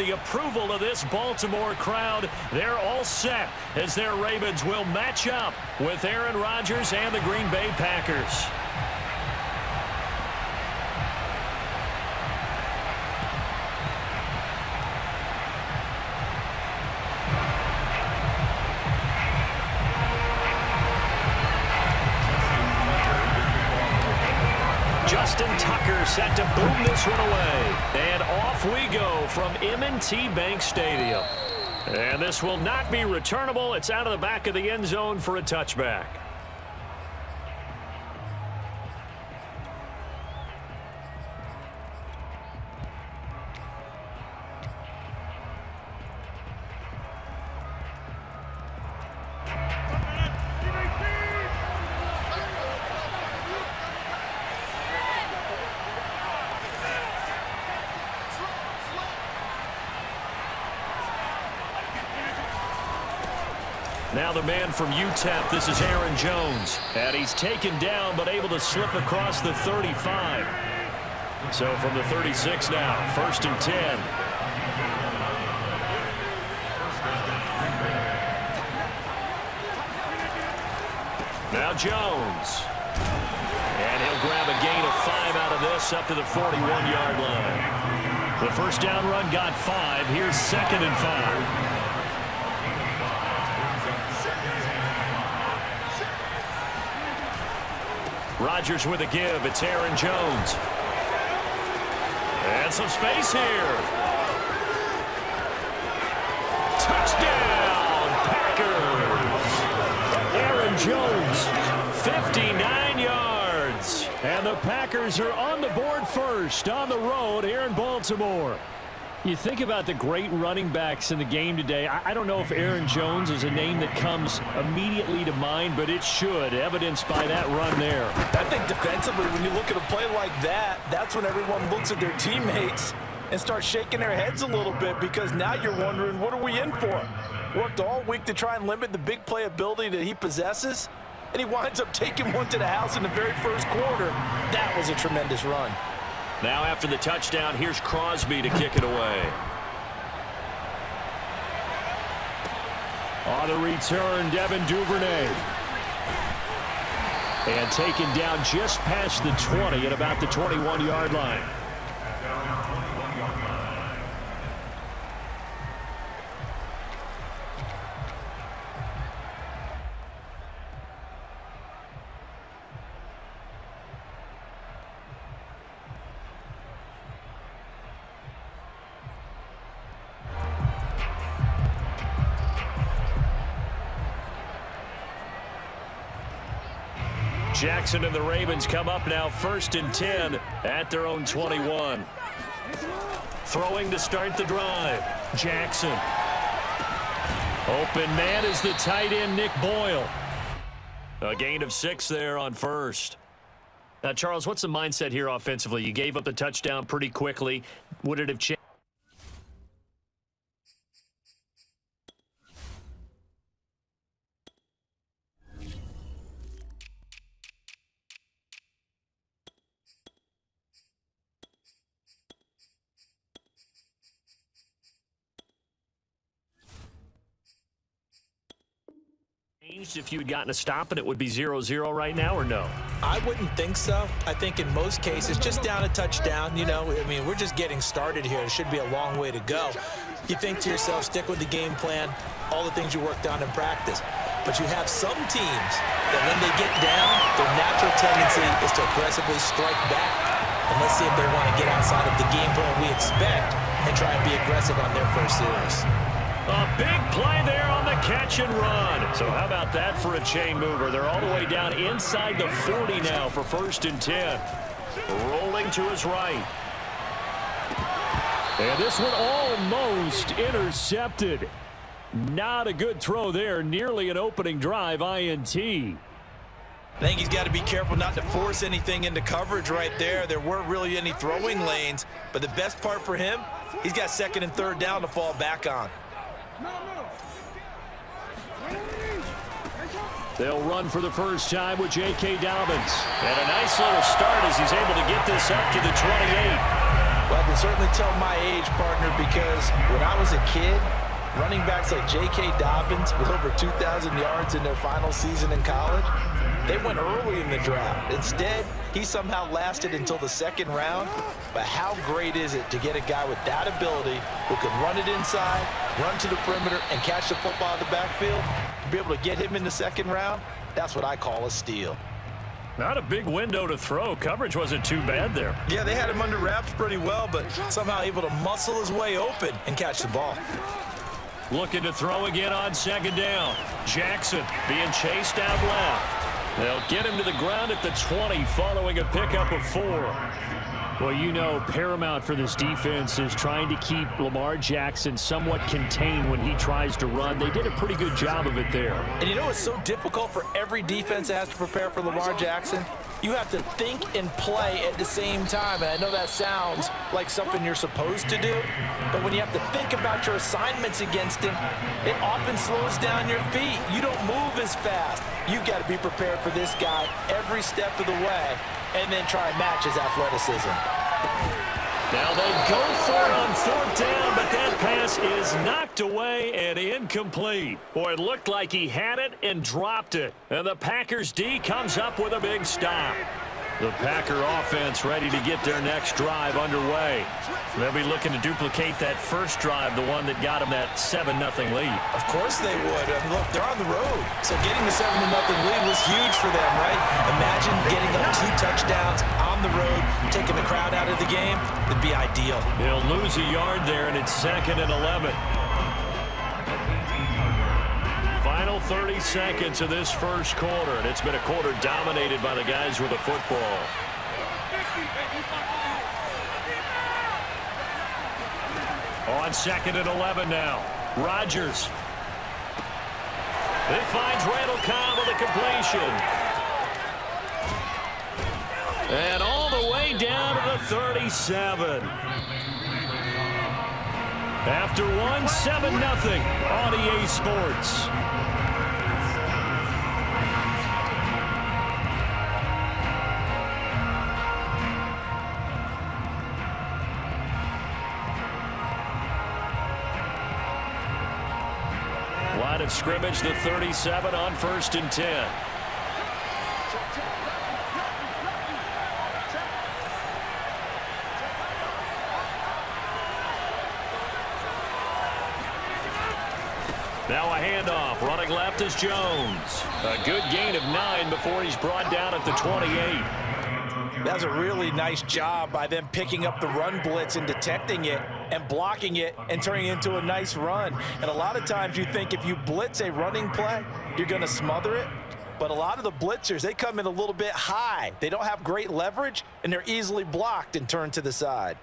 the approval of this Baltimore crowd. They're all set as their Ravens will match up with Aaron Rodgers and the Green Bay Packers. Justin Tucker set to boom this one away. And off we go from M&T Bank Stadium. And this will not be returnable. It's out of the back of the end zone for a touchback. Now the man from UTEP, this is Aaron Jones. And he's taken down but able to slip across the 35. So from the 36 now, 1st and 10. Now Jones. And he'll grab a gain of 5 out of this up to the 41-yard line. The first down run got 5. Here's 2nd and 5. Rodgers with a give. It's Aaron Jones. And some space here. Touchdown, Packers. Aaron Jones, 59 yards. And the Packers are on the board first on the road here in Baltimore. You think about the great running backs in the game today. I don't know if Aaron Jones is a name that comes immediately to mind, but it should, evidenced by that run there. I think defensively, when you look at a play like that, that's when everyone looks at their teammates and starts shaking their heads a little bit, because now you're wondering, what are we in for? Worked all week to try and limit the big play ability that he possesses, and he winds up taking one to the house in the very first quarter. That was a tremendous run. Now after the touchdown, here's Crosby to kick it away. On the return, Devin Duvernay. And taken down just past the 20 at about the 21-yard line. Jackson and the Ravens come up now 1st and 10 at their own 21. Throwing to start the drive. Jackson. Open man is the tight end, Nick Boyle. A gain of 6 there on first. Now, Charles, what's the mindset here offensively? You gave up the touchdown pretty quickly. Would it have changed? If you had gotten a stop and it would be 0-0 right now, or no? I wouldn't think so. I think in most cases, just down a touchdown, you know, I mean, we're just getting started here. It should be a long way to go. You think to yourself, stick with the game plan, all the things you worked on in practice. But you have some teams that when they get down, their natural tendency is to aggressively strike back. And let's see if they want to get outside of the game plan we expect and try and be aggressive on their first series. A big play there on the catch and run. So how about that for a chain mover? They're all the way down inside the 40 now for 1st and 10. Rolling to his right. And this one almost intercepted. Not a good throw there. Nearly an opening drive INT. I think he's got to be careful not to force anything into coverage right there. There weren't really any throwing lanes. But the best part for him, he's got 2nd and 3rd down to fall back on. They'll run for the first time with J.K. Dobbins. And a nice little start as he's able to get this up to the 28. Well, I can certainly tell my age, partner, because when I was a kid, running backs like J.K. Dobbins with over 2,000 yards in their final season in college, they went early in the draft. Instead, he somehow lasted until the second round. But how great is it to get a guy with that ability who can run it inside, run to the perimeter, and catch the football in the backfield? To be able to get him in the second round, that's what I call a steal. Not a big window to throw. Coverage wasn't too bad there. Yeah, they had him under wraps pretty well, but somehow able to muscle his way open and catch the ball. Looking to throw again on second down. Jackson being chased out left. They'll get him to the ground at the 20 following a pickup of 4. Well, you know, paramount for this defense is trying to keep Lamar Jackson somewhat contained when he tries to run. They did a pretty good job of it there. And you know it's so difficult for every defense that has to prepare for Lamar Jackson? You have to think and play at the same time. And I know that sounds like something you're supposed to do, but when you have to think about your assignments against him, it often slows down your feet. You don't move as fast. You've got to be prepared for this guy every step of the way and then try and match his athleticism. Now they go for it on fourth down, but that pass is knocked away and incomplete. Boy, it looked like he had it and dropped it. And the Packers D comes up with a big stop. The Packer offense ready to get their next drive underway. They'll be looking to duplicate that first drive, the one that got them that 7-0 lead. Of course they would. Look, they're on the road. So getting the 7-0 lead was huge for them, right? Imagine getting up 2 touchdowns on the road, taking the crowd out of the game. It'd be ideal. He'll lose a yard there, and it's 2nd and 11. Final 30 seconds of this first quarter, and it's been a quarter dominated by the guys with the football. On 2nd and 11 now. Rodgers. It finds Randall Cobb with a completion. And all the way down to the 37. After 1, 7-0 on EA Sports. Line of scrimmage, the 37 on 1st and 10. Now a handoff. Running left is Jones. A good gain of 9 before he's brought down at the 28. That's a really nice job by them picking up the run blitz and detecting it and blocking it and turning it into a nice run. And a lot of times you think if you blitz a running play, you're going to smother it. But a lot of the blitzers, they come in a little bit high. They don't have great leverage, and they're easily blocked and turned to the side.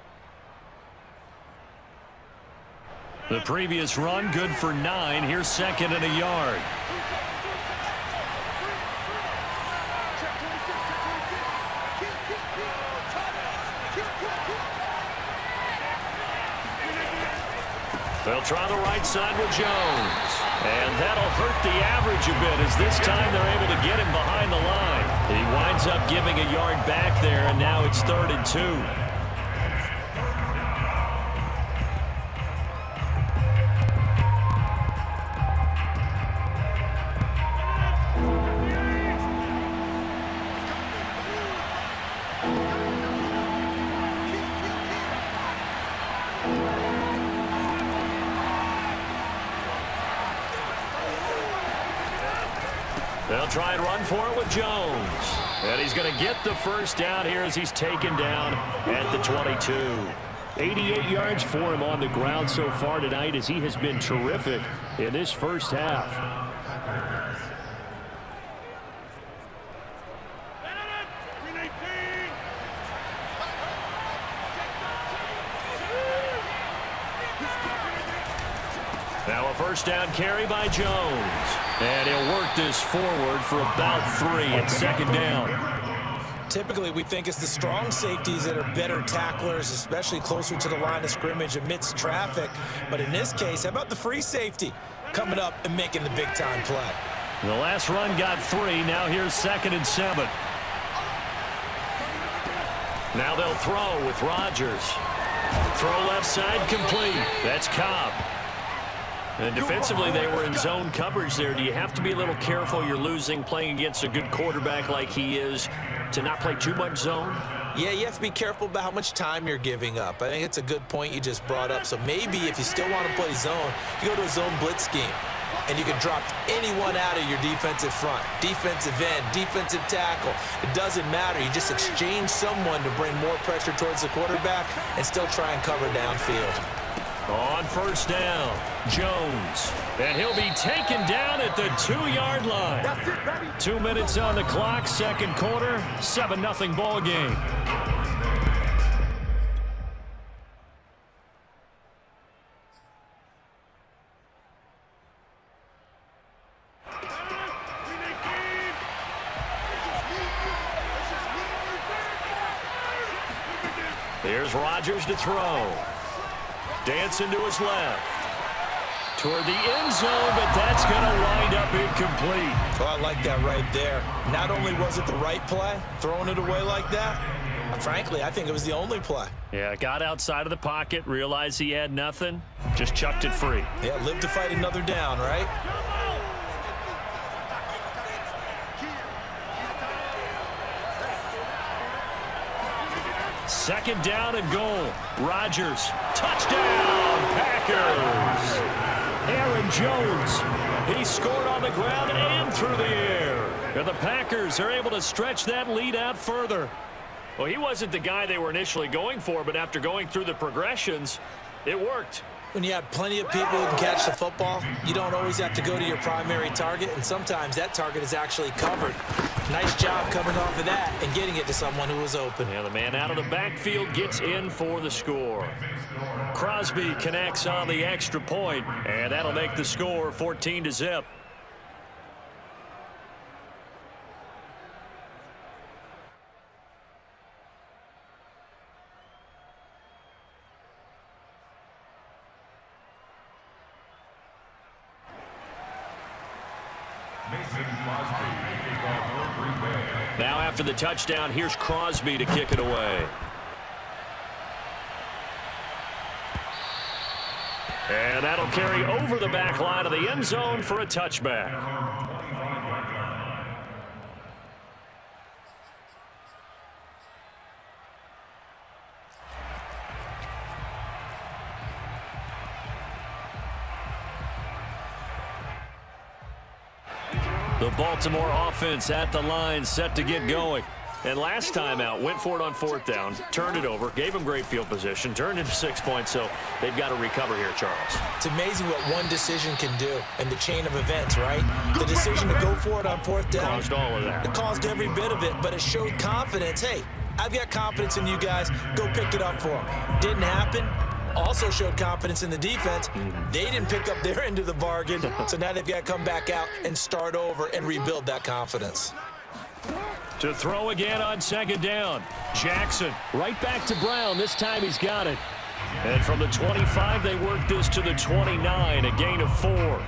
The previous run good for 9. Here's 2nd and a yard. They'll try the right side with Jones. And that'll hurt the average a bit as this time they're able to get him behind the line. He winds up giving a yard back there, and now it's 3rd and 2. They'll try and run for it with Jones. And he's going to get the first down here as he's taken down at the 22. 88 yards for him on the ground so far tonight as he has been terrific in this first half. Now a first down carry by Jones. And he'll work this forward for about 3 at 2nd down. Typically, we think it's the strong safeties that are better tacklers, especially closer to the line of scrimmage amidst traffic. But in this case, how about the free safety coming up and making the big-time play? The last run got 3. Now here's 2nd and 7. Now they'll throw with Rodgers. Throw left side complete. That's Cobb. And defensively, they were in zone coverage there. Do you have to be a little careful? You're losing playing against a good quarterback like he is to not play too much zone? Yeah, you have to be careful about how much time you're giving up. I think it's a good point you just brought up. So maybe if you still want to play zone, you go to a zone blitz scheme. And you can drop anyone out of your defensive front, defensive end, defensive tackle. It doesn't matter. You just exchange someone to bring more pressure towards the quarterback and still try and cover downfield. On first down, Jones. And he'll be taken down at the 2-yard line. 2 minutes on the clock, second quarter, 7-0 ball game. Here's Rodgers to throw. Dancing to his left. Toward the end zone, but that's going to wind up incomplete. Oh, I like that right there. Not only was it the right play, throwing it away like that, frankly, I think it was the only play. Yeah, got outside of the pocket, realized he had nothing, just chucked it free. Yeah, live to fight another down, right? Second down and goal. Rodgers. Touchdown, Packers. Aaron Jones. He scored on the ground and through the air. And the Packers are able to stretch that lead out further. Well, he wasn't the guy they were initially going for, but after going through the progressions, it worked. When you have plenty of people who can catch the football, you don't always have to go to your primary target, and sometimes that target is actually covered. Nice job coming off of that and getting it to someone who was open. Yeah, the man out of the backfield gets in for the score. Crosby connects on the extra point, and that'll make the score 14-0. Now after the touchdown, here's Crosby to kick it away. And that'll carry over the back line of the end zone for a touchback. The Baltimore offense at the line, set to get going. And last time out, went for it on fourth down, turned it over, gave them great field position, turned into 6 points, so they've got to recover here, Charles. It's amazing what one decision can do in the chain of events, right? The decision to go for it on fourth down. Caused all of that. It caused every bit of it, but it showed confidence. Hey, I've got confidence in you guys. Go pick it up for them. Didn't happen. Also showed confidence in the defense. They didn't pick up their end of the bargain, so now they've got to come back out and start over and rebuild that confidence. To throw again on second down. Jackson right back to Brown. This time he's got it. And from the 25, they work this to the 29, a gain of 4.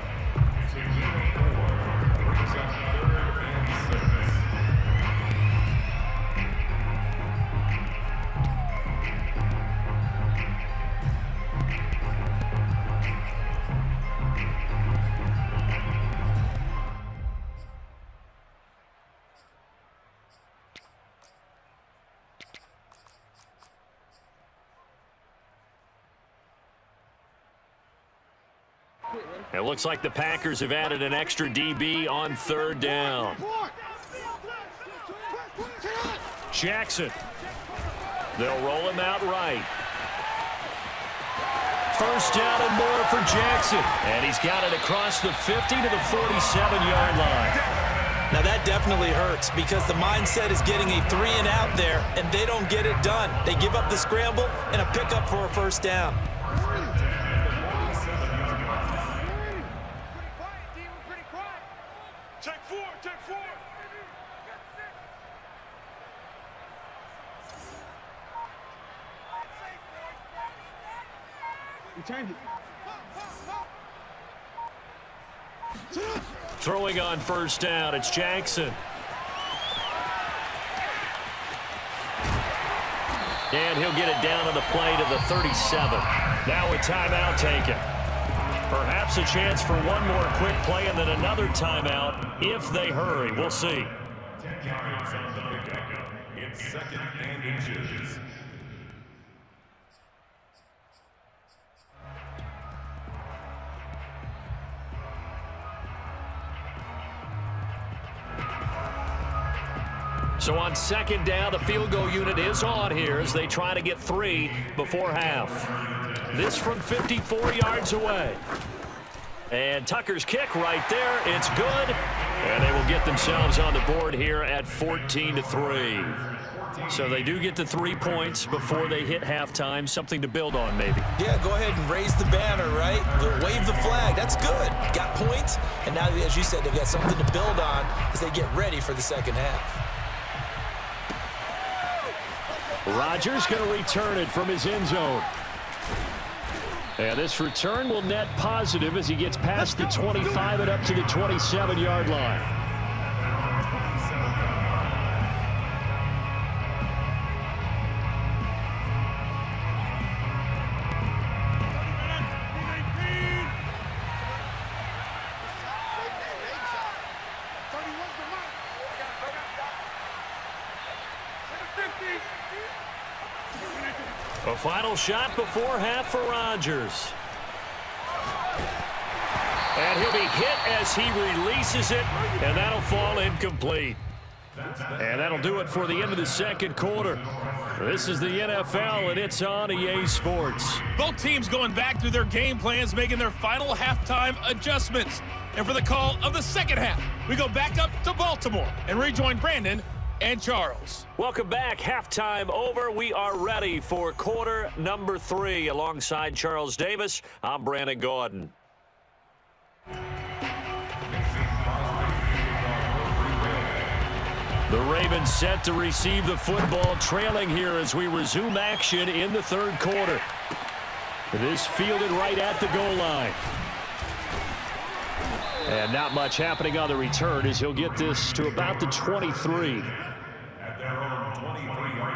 It looks like the Packers have added an extra DB on third down. Jackson. They'll roll him out right. First down and more for Jackson. And he's got it across the 50 to the 47-yard line. Now that definitely hurts because the mindset is getting a 3-and-out there, and they don't get it done. They give up the scramble and a pickup for a first down. Throwing on first down, it's Jackson. And he'll get it down on the play to the 37. Now a timeout taken. Perhaps a chance for one more quick play and then another timeout if they hurry. We'll see. 10 yards on the pickup. It's 2nd and inches. So on 2nd down, the field goal unit is on here as they try to get 3 before half. This from 54 yards away. And Tucker's kick right there. It's good. And they will get themselves on the board here at 14-3. So they do get the 3 points before they hit halftime. Something to build on, maybe. Yeah, go ahead and raise the banner, right? Wave the flag. That's good. Got points. And now, as you said, they've got something to build on as they get ready for the second half. Rodgers going to return it from his end zone. And this return will net positive as he gets past the 25 and up to the 27-yard line. A final shot before half for Rodgers. And he'll be hit as he releases it, and that'll fall incomplete. And that'll do it for the end of the second quarter. This is the NFL, and it's on EA Sports. Both teams going back through their game plans, making their final halftime adjustments. And for the call of the second half, we go back up to Baltimore and rejoin Brandon and Charles. Welcome back. Halftime over. We are ready for quarter number 3. Alongside Charles Davis, I'm Brandon Gordon. The Ravens set to receive the football, trailing here as we resume action in the third quarter. This fielded right at the goal line. And not much happening on the return as he'll get this to about the 23. At their own 23-yard line.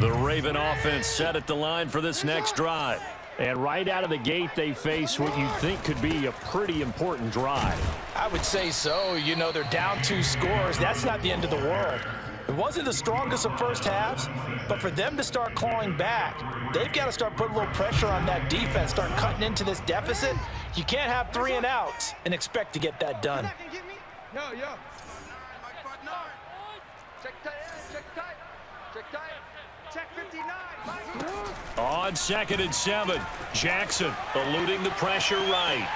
The Raven offense set at the line for this next drive. And right out of the gate, they face what you'd think could be a pretty important drive. I would say so. You know, they're down 2 scores. That's not the end of the world. It wasn't the strongest of first halves, but for them to start clawing back, they've got to start putting a little pressure on that defense, start cutting into this deficit. You can't have 3 and outs and expect to get that done. Yo. Check tight. Check 59. On 2nd and 7, Jackson eluding the pressure right.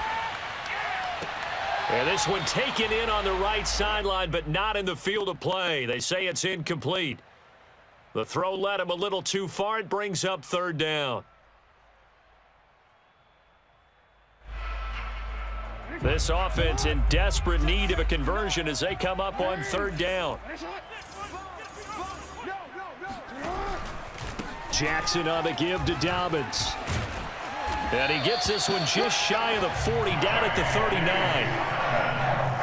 And this one taken in on the right sideline, but not in the field of play. They say it's incomplete. The throw led him a little too far. It brings up 3rd down. This offense in desperate need of a conversion as they come up on 3rd down. Jackson on the give to Dobbins. And he gets this one just shy of the 40, down at the 39.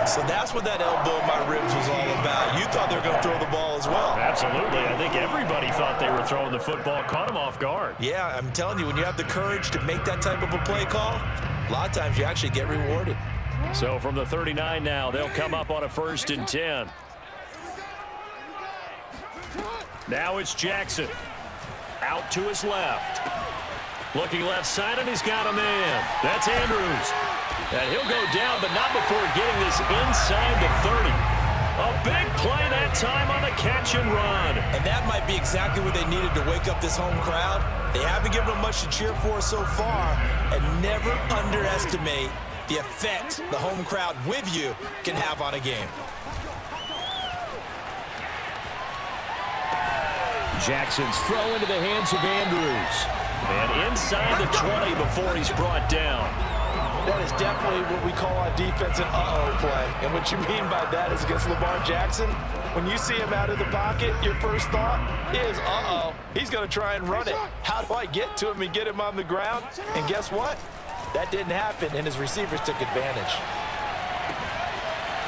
So that's what that elbow in my ribs was all about. You thought they were going to throw the ball as well. Absolutely. I think everybody thought they were throwing the football, caught him off guard. Yeah, I'm telling you, when you have the courage to make that type of a play call, a lot of times you actually get rewarded. So from the 39 now, they'll come up on a 1st and 10. Now it's Jackson. Out to his left. Looking left side, and he's got a man. That's Andrews. And he'll go down, but not before getting this inside the 30. A big play that time on the catch and run. And that might be exactly what they needed to wake up this home crowd. They haven't given them much to cheer for so far, and never underestimate the effect the home crowd with you can have on a game. Jackson's throw into the hands of Andrews. And inside the 20 before he's brought down. That is definitely what we call on defense an uh-oh play. And what you mean by that is against Lamar Jackson, when you see him out of the pocket, your first thought is, uh-oh, he's going to try and run it. How do I get to him and get him on the ground? And guess what? That didn't happen, and his receivers took advantage.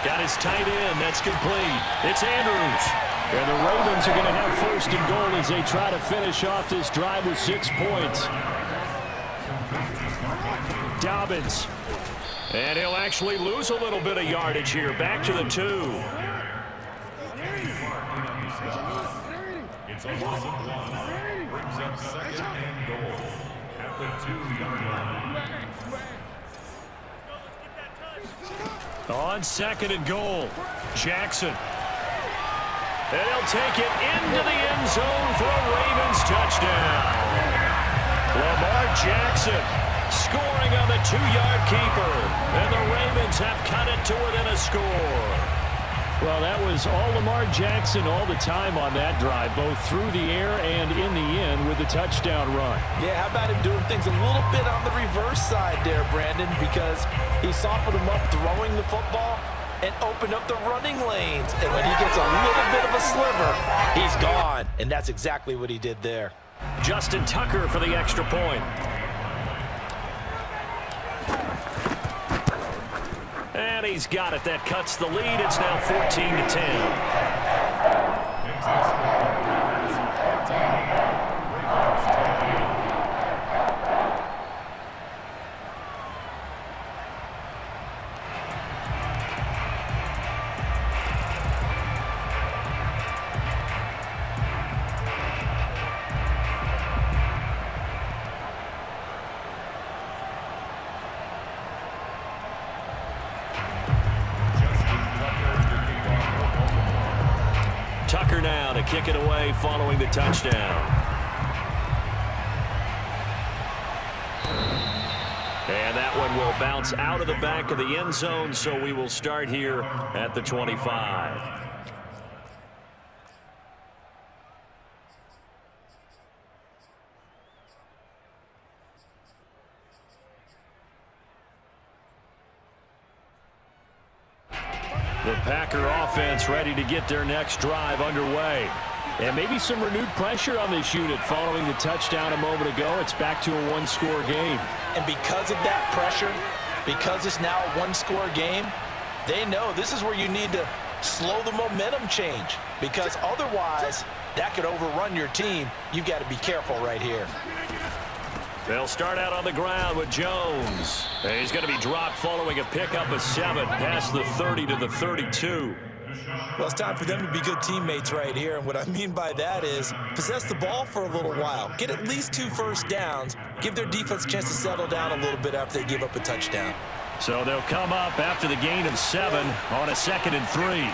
Got his tight end. That's complete. It's Andrews. And the Ravens are going to have first and goal as they try to finish off this drive with 6 points. Dobbins. And he'll actually lose a little bit of yardage here. Back to the 2. It's a loss of 1. Brings up second and goal at the 2-yard line. On second and goal, Jackson. And he'll take it into the end zone for a Ravens touchdown. Lamar Jackson scoring on the 2-yard keeper. And the Ravens have cut it to within a score. Well, that was all Lamar Jackson all the time on that drive, both through the air and in the end with the touchdown run. Yeah, how about him doing things a little bit on the reverse side there, Brandon, because he softened him up throwing the football and opened up the running lanes. And when he gets a little bit of a sliver, he's gone. And that's exactly what he did there. Justin Tucker for the extra point. And he's got it. That cuts the lead. It's now 14-10. Tucker now to kick it away following the touchdown. And that one will bounce out of the back of the end zone, so we will start here at the 25. The Packer offense ready to get their next drive underway. And maybe some renewed pressure on this unit following the touchdown a moment ago. It's back to a one-score game. And because of that pressure, because it's now a one-score game, they know this is where you need to slow the momentum change, because otherwise that could overrun your team. You've got to be careful right here. They'll start out on the ground with Jones. And he's going to be dropped following a pickup of 7 past the 30 to the 32. Well, it's time for them to be good teammates right here. And what I mean by that is possess the ball for a little while. Get at least 2 first downs. Give their defense a chance to settle down a little bit after they give up a touchdown. So they'll come up after the gain of 7 on a 2nd and 3.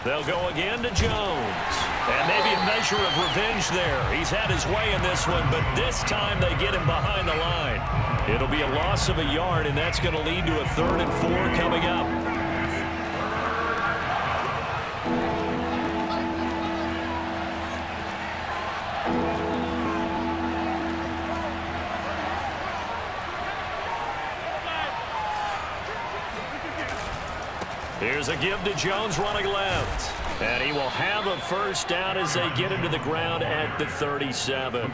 They'll go again to Jones. And maybe a measure of revenge there. He's had his way in this one, but this time they get him behind the line. It'll be a loss of a yard, and that's going to lead to a 3rd and 4 coming up. Here's a give to Jones running left. And he will have a first down as they get him to the ground at the 37.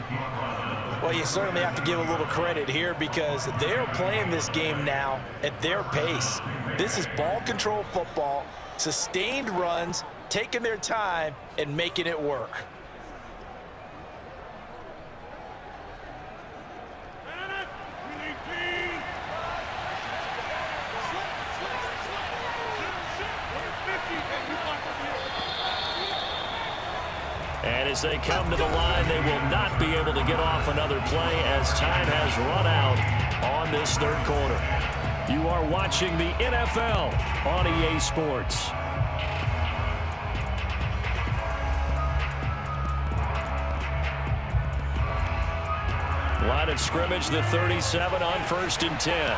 Well, you certainly have to give a little credit here because they're playing this game now at their pace. This is ball control football, sustained runs, taking their time and making it work. And as they come to the line, they will not be able to get off another play as time has run out on this 3rd quarter. You are watching the NFL on EA Sports. Line of scrimmage, the 37 on 1st and 10.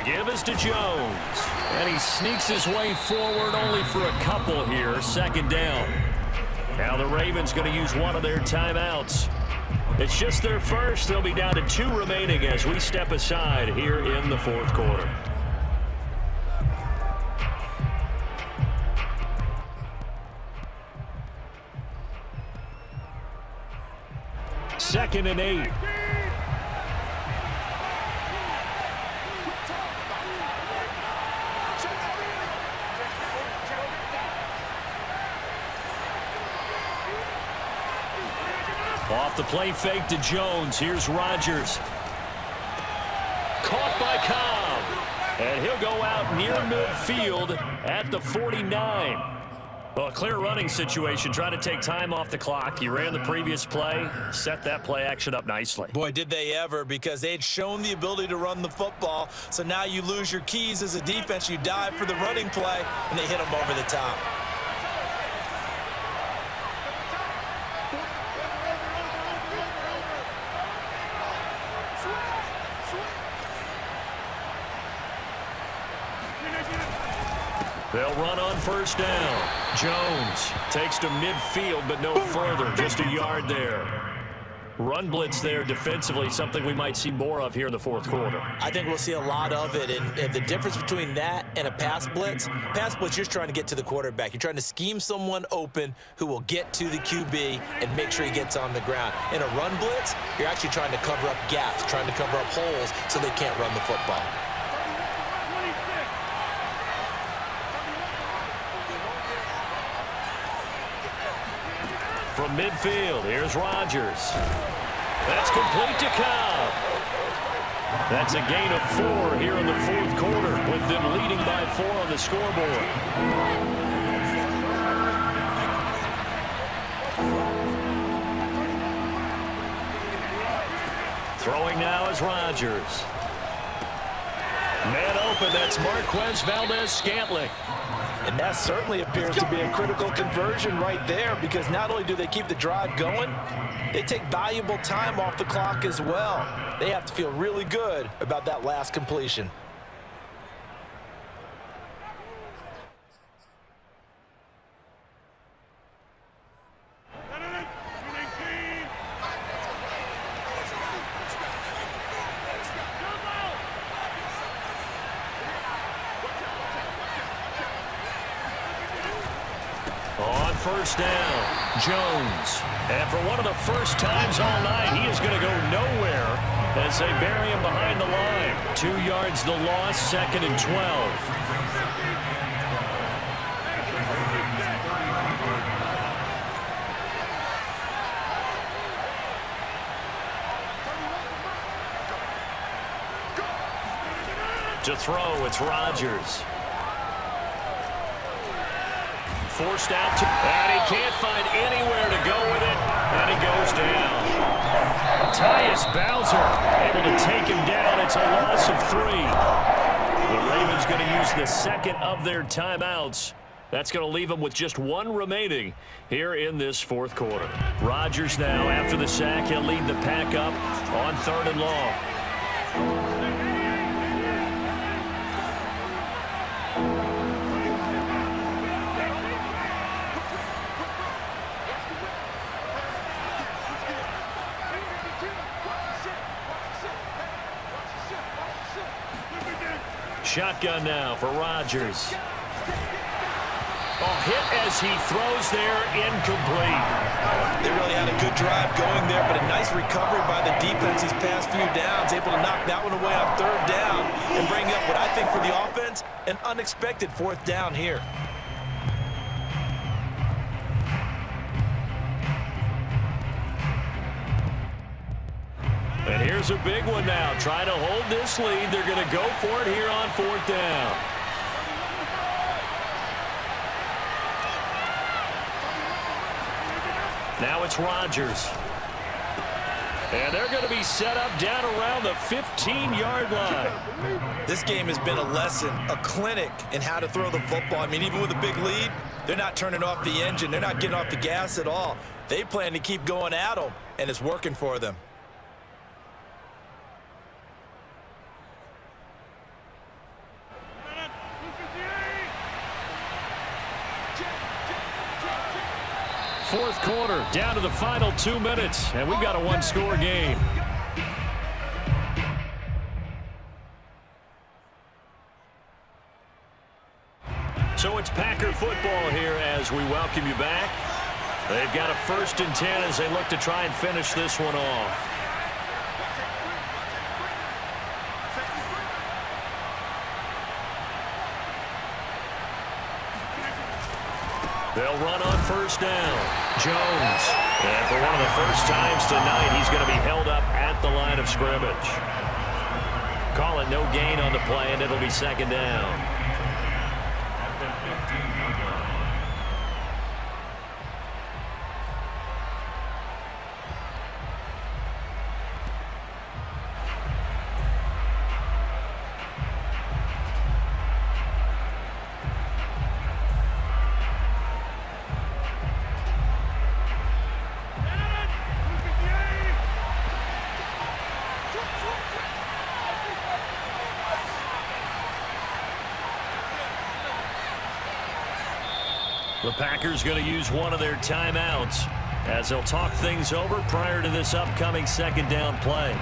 The give is to Jones. And he sneaks his way forward only for a couple here. Second down. Now the Ravens going to use one of their timeouts. It's just their first. They'll be down to 2 remaining as we step aside here in the fourth quarter. Second and 8. Off the play fake to Jones. Here's Rodgers. Caught by Cobb. And he'll go out near midfield at the 49. Well, a clear running situation, trying to take time off the clock. He ran the previous play, set that play action up nicely. Boy, did they ever, because they had shown the ability to run the football. So now you lose your keys as a defense. You dive for the running play, and they hit him over the top. They'll run on first down. Jones takes to midfield, but no further. Just a yard there. Run blitz there defensively, something we might see more of here in the fourth quarter. I think we'll see a lot of it, and the difference between that and a pass blitz, you're just trying to get to the quarterback. You're trying to scheme someone open who will get to the QB and make sure he gets on the ground. In a run blitz, you're actually trying to cover up gaps, trying to cover up holes so they can't run the football. From midfield, here's Rodgers. That's complete to Cobb. That's a gain of 4 here in the fourth quarter, with them leading by 4 on the scoreboard. Throwing now is Rodgers. Man open, that's Marquez Valdez-Scantling. And that certainly appears to be a critical conversion right there, because not only do they keep the drive going, they take valuable time off the clock as well. They have to feel really good about that last completion. On first down, Jones. And for one of the first times all night, he is going to go nowhere as they bury him behind the line. 2 yards the loss, second and 12. To throw, it's Rodgers. Forced out to, and he can't find anywhere to go with it, and he goes down. Tyus Bowser able to take him down. It's a loss of 3. The Ravens going to use the second of their timeouts. That's going to leave them with just 1 remaining here in this fourth quarter. Rodgers now, after the sack, he'll lead the pack up on 3rd and long. Shotgun now for Rodgers. Hit as he throws there, incomplete. They really had a good drive going there, but a nice recovery by the defense these past few downs, able to knock that one away on 3rd down and bring up what I think for the offense, an unexpected 4th down here. And here's a big one now. Trying to hold this lead. They're going to go for it here on 4th down. Now it's Rodgers. And they're going to be set up down around the 15-yard line. This game has been a lesson, a clinic in how to throw the football. I mean, even with a big lead, they're not turning off the engine. They're not getting off the gas at all. They plan to keep going at them, and it's working for them. fourth quarter, down to the final 2 minutes, and we've got a one-score game. So it's Packer football here as we welcome you back. They've got a 1st and 10 as they look to try and finish this one off. They'll run on 1st down. Jones. And for one of the first times tonight, he's going to be held up at the line of scrimmage. Call it no gain on the play, and it'll be 2nd down. The Packers going to use one of their timeouts as they'll talk things over prior to this upcoming 2nd down play.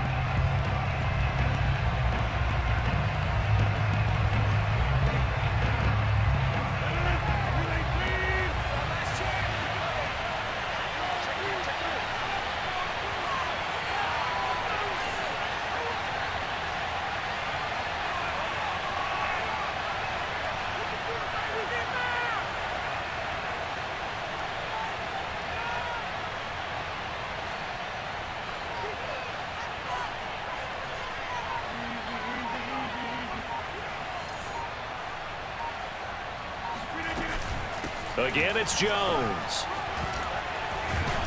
Again, it's Jones.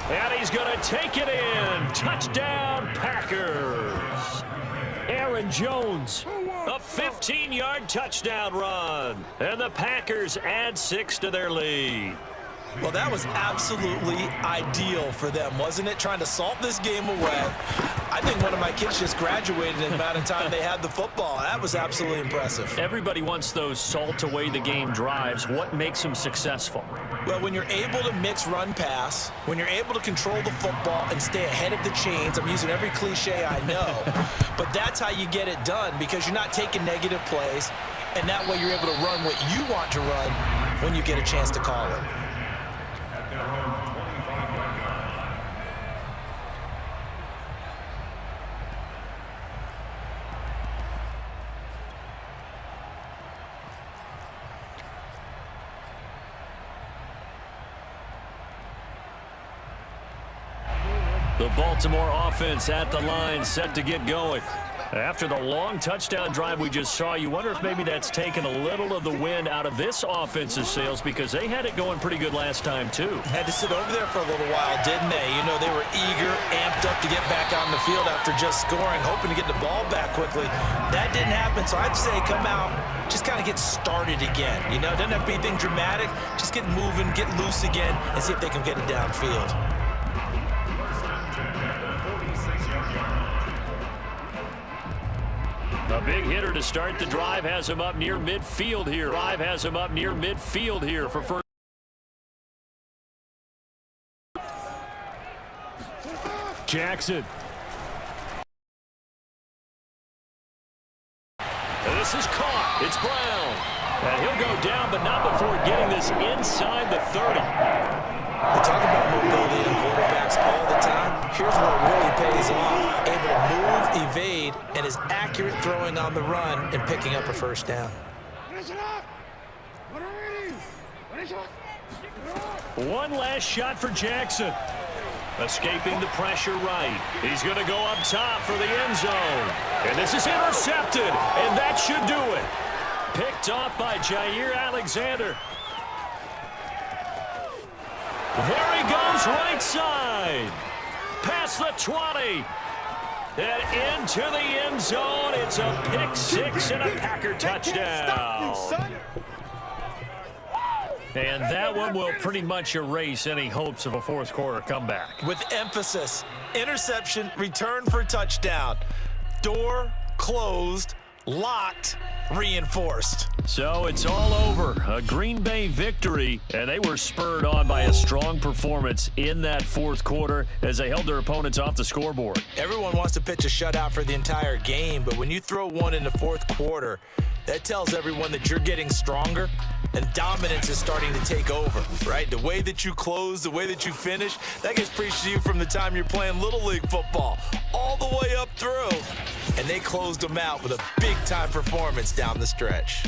And he's going to take it in. Touchdown, Packers. Aaron Jones, a 15-yard touchdown run. And the Packers add 6 to their lead. Well, that was absolutely ideal for them, wasn't it? Trying to salt this game away. I think one of my kids just graduated in the amount of time they had the football. That was absolutely impressive. Everybody wants those salt-away-the-game drives. What makes them successful? Well, when you're able to mix run-pass, when you're able to control the football and stay ahead of the chains, I'm using every cliche I know, but that's how you get it done because you're not taking negative plays, and that way you're able to run what you want to run when you get a chance to call it. The Baltimore offense at the line, set to get going. After the long touchdown drive we just saw, you wonder if maybe that's taken a little of the wind out of this offense's sails because they had it going pretty good last time, too. Had to sit over there for a little while, didn't they? You know, they were eager, amped up to get back on the field after just scoring, hoping to get the ball back quickly. That didn't happen, so I'd say come out, just kind of get started again. You know, it doesn't have to be anything dramatic. Just get moving, get loose again, and see if they can get it downfield. A big hitter to start the drive has him up near midfield here. For first. Jackson. And this is caught. It's Brown. And he'll go down, but not before getting this inside the 30. We talk about mobility in quarterbacks all the time. Here's where it really pays off. Able to move, evade, and is accurate throwing on the run and picking up a 1st down. One last shot for Jackson. Escaping the pressure right. He's going to go up top for the end zone. And this is intercepted, and that should do it. Picked off by Jair Alexander. There he goes, right side. Past the 20. And into the end zone. It's a pick 6 and a Packer touchdown. And that one will pretty much erase any hopes of a fourth quarter comeback. With emphasis, interception, return for touchdown. Door closed, locked, reinforced. So it's all over. A Green Bay victory, and they were spurred on by a strong performance in that fourth quarter as they held their opponents off the scoreboard. Everyone wants to pitch a shutout for the entire game, but when you throw one in the fourth quarter, that tells everyone that you're getting stronger and dominance is starting to take over, right? The way that you close, the way that you finish, that gets preached to you from the time you're playing Little League football all the way up through. And they closed them out with a big-time performance down the stretch.